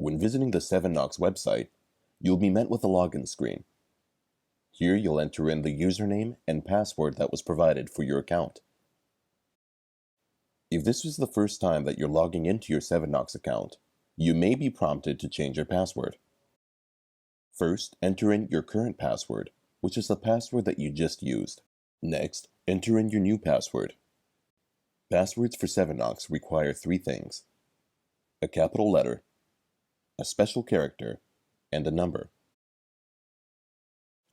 When visiting the 7Knox website, you'll be met with a login screen. Here you'll enter in the username and password that was provided for your account. If this is the first time that you're logging into your 7Knox account, you may be prompted to change your password. First, enter in your current password, which is the password that you just used. Next, enter in your new password. Passwords for 7Knox require three things: a capital letter, a special character, and a number.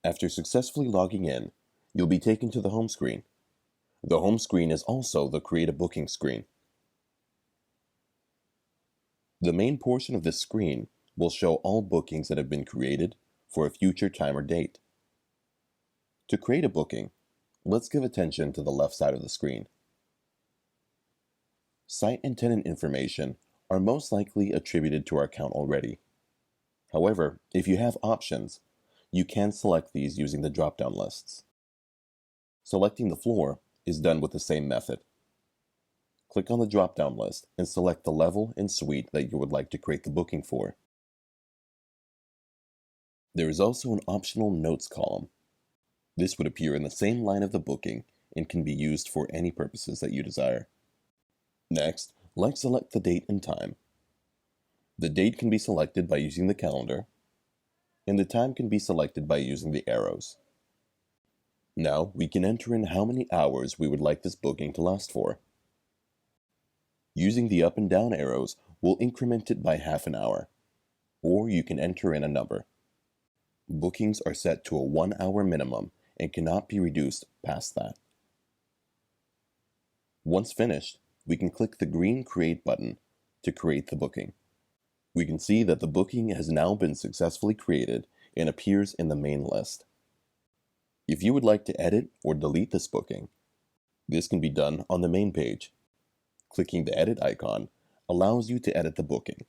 After successfully logging in, you'll be taken to the home screen. The home screen is also the Create a Booking screen. The main portion of this screen will show all bookings that have been created for a future time or date. To create a booking, let's give attention to the left side of the screen. Site and tenant information are most likely attributed to our account already. However, if you have options, you can select these using the drop-down lists. Selecting the floor is done with the same method. Click on the drop-down list and select the level and suite that you would like to create the booking for. There is also an optional notes column. This would appear in the same line of the booking and can be used for any purposes that you desire. Next, let's select the date and time. The date can be selected by using the calendar, and the time can be selected by using the arrows. Now we can enter in how many hours we would like this booking to last for. Using the up and down arrows will increment it by half an hour, or you can enter in a number. Bookings are set to a 1 hour minimum and cannot be reduced past that. Once finished, we can click the green Create button to create the booking. We can see that the booking has now been successfully created and appears in the main list. If you would like to edit or delete this booking, this can be done on the main page. Clicking the edit icon allows you to edit the booking.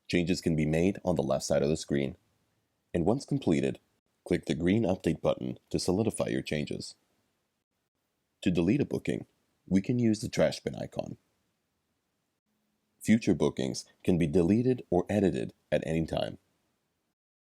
Changes can be made on the left side of the screen, and once completed, click the green update button to solidify your changes. To delete a booking, we can use the trash bin icon. Future bookings can be deleted or edited at any time.